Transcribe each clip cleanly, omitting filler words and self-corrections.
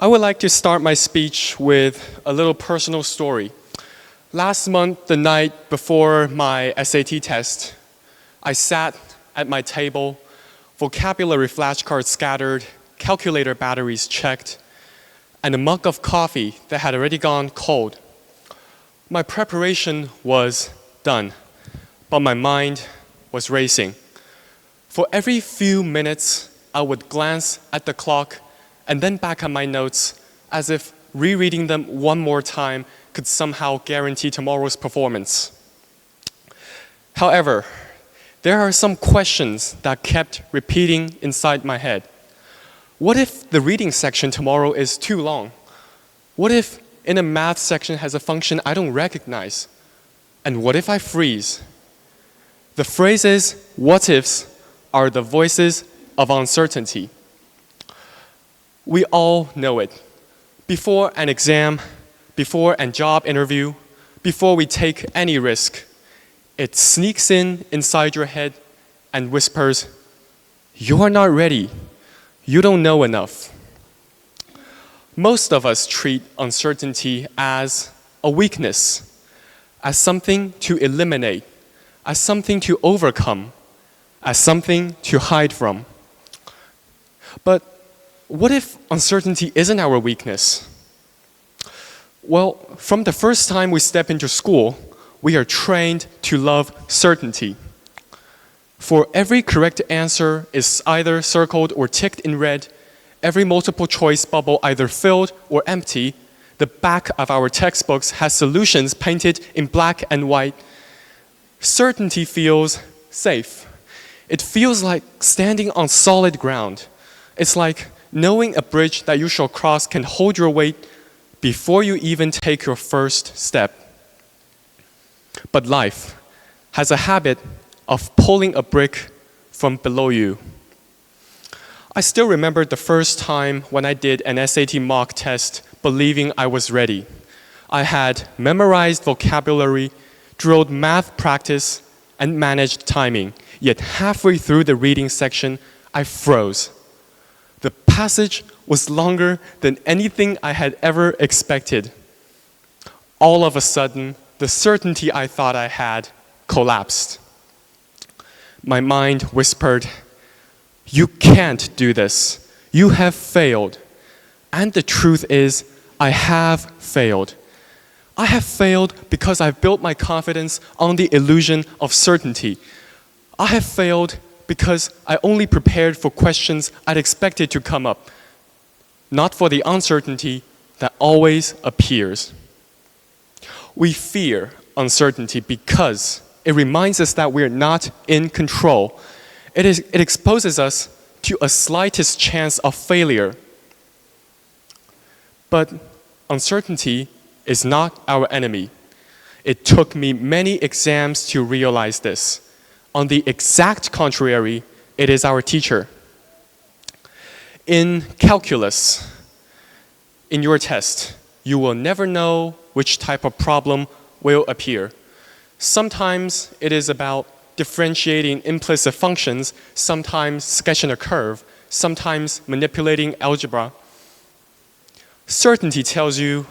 I would like to start my speech with a little personal story. Last month, the night before my SAT test, I sat at my table, vocabulary flashcards scattered, calculator batteries checked, and a mug of coffee that had already gone cold. My preparation was done, but my mind was racing. For every few minutes, I would glance at the clock and then back at my notes as if rereading them one more time could somehow guarantee tomorrow's performance. However, there are some questions that kept repeating inside my head. What if the reading section tomorrow is too long? What if in a math section has a function I don't recognize? And what if I freeze? The phrases "what ifs" are the voices of uncertainty. We all know it. Before an exam, before a job interview, before we take any risk, it sneaks in inside your head and whispers, "You are not ready. You don't know enough." Most of us treat uncertainty as a weakness, as something to eliminate, as something to overcome, as something to hide from. But what if uncertainty isn't our weakness? Well, from the first time we step into school, we are trained to love certainty. For every correct answer is either circled or ticked in red, every multiple choice bubble either filled or empty, the back of our textbooks has solutions painted in black and white. Certainty feels safe. It feels like standing on solid ground. It's like knowing a bridge that you shall cross can hold your weight before you even take your first step. But life has a habit of pulling a brick from below you. I still remember the first time when I did an SAT mock test believing I was ready. I had memorized vocabulary, drilled math practice, and managed timing. Yet halfway through the reading section, I froze. The passage was longer than anything I had ever expected. All of a sudden, the certainty I thought I had collapsed. My mind whispered, "You can't do this. You have failed." And the truth is, I have failed. I have failed because I've built my confidence on the illusion of certainty. I have failed because I only prepared for questions I'd expected to come up, not for the uncertainty that always appears. We fear uncertainty because it reminds us that we're not in control. It exposes us to a slightest chance of failure. But uncertainty is not our enemy. It took me many exams to realize this. On the exact contrary, it is our teacher. In calculus, in your test, you will never know which type of problem will appear. Sometimes it is about differentiating implicit functions, sometimes sketching a curve, sometimes manipulating algebra. Certainty tells you,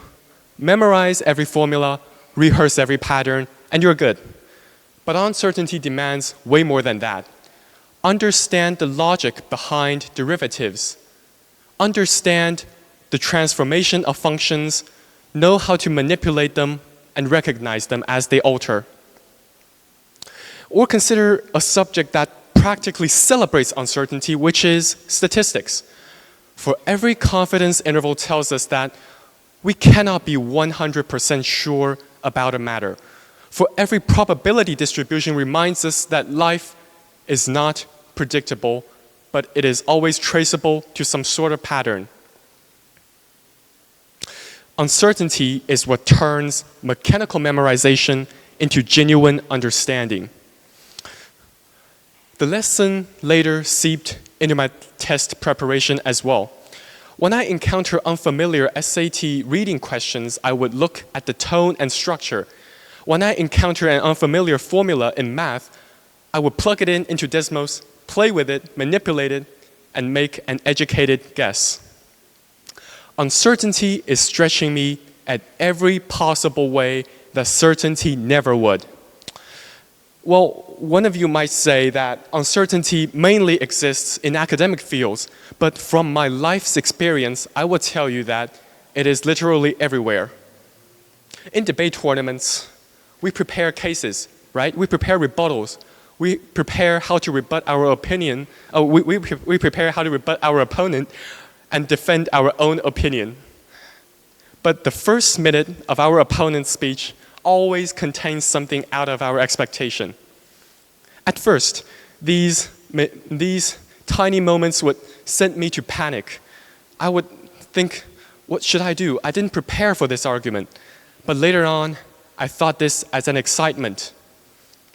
memorize every formula, rehearse every pattern, and you're good. But uncertainty demands way more than that. Understand the logic behind derivatives. Understand the transformation of functions, know how to manipulate them, and recognize them as they alter. Or consider a subject that practically celebrates uncertainty, which is statistics. For every confidence interval tells us that we cannot be 100% sure about a matter. For every probability distribution reminds us that life is not predictable, but it is always traceable to some sort of pattern. Uncertainty is what turns mechanical memorization into genuine understanding. The lesson later seeped into my test preparation as well. When I encounter unfamiliar SAT reading questions, I would look at the tone and structure. When I encounter an unfamiliar formula in math, I would plug it into Desmos, play with it, manipulate it, and make an educated guess. Uncertainty is stretching me at every possible way that certainty never would. Well, one of you might say that uncertainty mainly exists in academic fields, but from my life's experience, I will tell you that it is literally everywhere. In debate tournaments, we prepare cases, right? We prepare rebuttals. We prepare how to rebut our opinion. We prepare how to rebut our opponent and defend our own opinion. But the first minute of our opponent's speech always contains something out of our expectation. At first, these tiny moments would send me to panic. I would think, what should I do? I didn't prepare for this argument. But later on, I thought this as an excitement.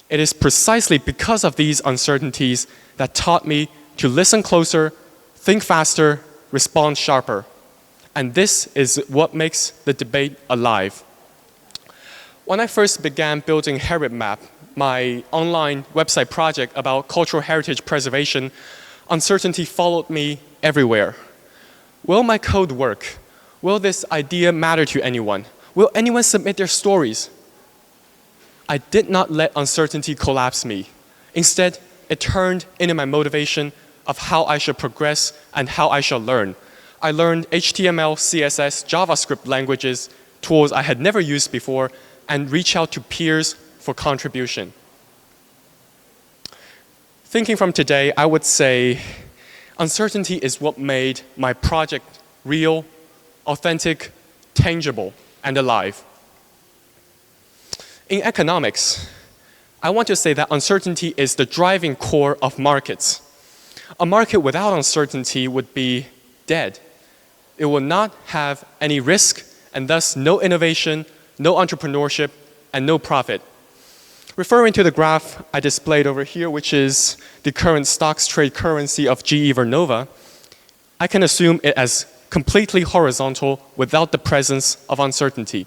It is precisely because of these uncertainties that taught me to listen closer, think faster, respond sharper. And this is what makes the debate alive. When I first began building HeriMap, my online website project about cultural heritage preservation, uncertainty followed me everywhere. Will my code work? Will this idea matter to anyone? Will anyone submit their stories? I did not let uncertainty collapse me. Instead, it turned into my motivation of how I should progress and how I shall learn. I learned HTML, CSS, JavaScript languages, tools I had never used before, and reach out to peers for contribution. Thinking from today, I would say uncertainty is what made my project real, authentic, tangible, and alive. In economics, I want to say that uncertainty is the driving core of markets. A market without uncertainty would be dead. It will not have any risk, and thus no innovation, no entrepreneurship, and no profit. Referring to the graph I displayed over here, which is the current stocks trade currency of GE Vernova, I can assume it as completely horizontal without the presence of uncertainty.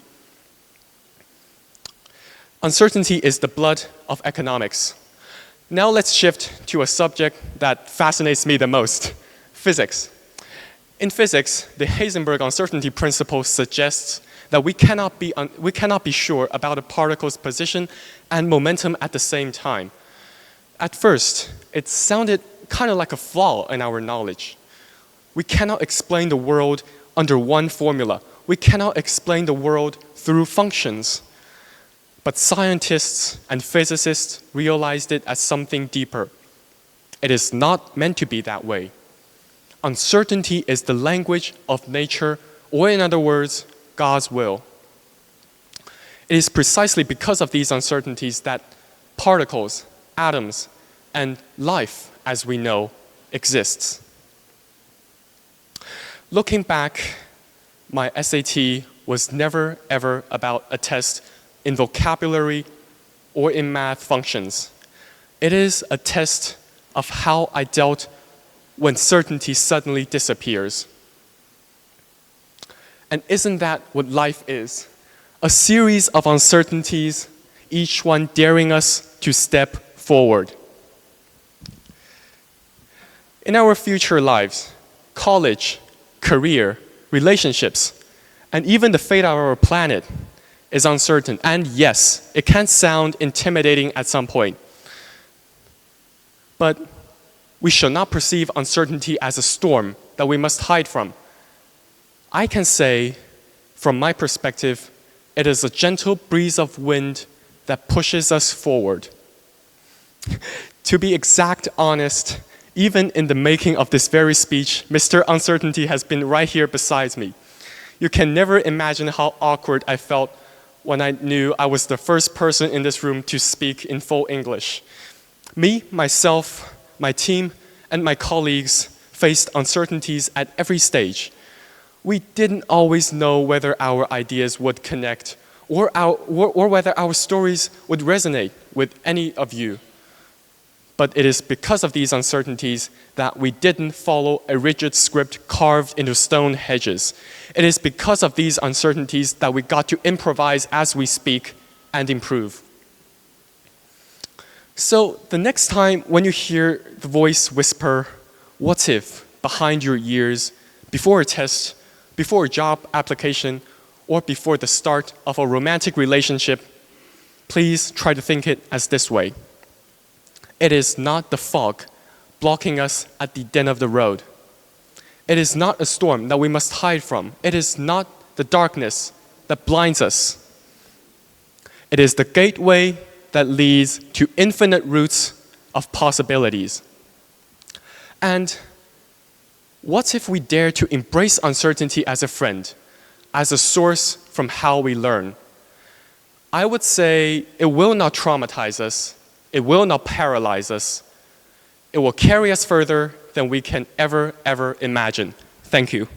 Uncertainty is the blood of economics. Now let's shift to a subject that fascinates me the most, physics. In physics, the Heisenberg uncertainty principle suggests that we cannot be sure about a particle's position and momentum at the same time. At first, it sounded kind of like a flaw in our knowledge. We cannot explain the world under one formula. We cannot explain the world through functions. But scientists and physicists realized it as something deeper. It is not meant to be that way. Uncertainty is the language of nature, or in other words, God's will. It is precisely because of these uncertainties that particles, atoms, and life, as we know, exists. Looking back, my SAT was never ever about a test in vocabulary or in math functions. It is a test of how I dealt when certainty suddenly disappears. And isn't that what life is? A series of uncertainties, each one daring us to step forward. In our future lives, college, career, relationships, and even the fate of our planet is uncertain. And yes, it can sound intimidating at some point. But we shall not perceive uncertainty as a storm that we must hide from. I can say, from my perspective, it is a gentle breeze of wind that pushes us forward. To be exact honest, even in the making of this very speech, Mr. Uncertainty has been right here beside me. You can never imagine how awkward I felt when I knew I was the first person in this room to speak in full English. Me, myself, my team, and my colleagues faced uncertainties at every stage. We didn't always know whether our ideas would connect or whether our stories would resonate with any of you. But it is because of these uncertainties that we didn't follow a rigid script carved into stone hedges. It is because of these uncertainties that we got to improvise as we speak and improve. So the next time when you hear the voice whisper, "What if?" behind your ears before a test, before a job application, or before the start of a romantic relationship, please try to think it as this way. It is not the fog blocking us at the end of the road. It is not a storm that we must hide from. It is not the darkness that blinds us. It is the gateway that leads to infinite routes of possibilities. And what if we dare to embrace uncertainty as a friend, as a source from how we learn? I would say it will not traumatize us. It will not paralyze us. It will carry us further than we can ever imagine. Thank you.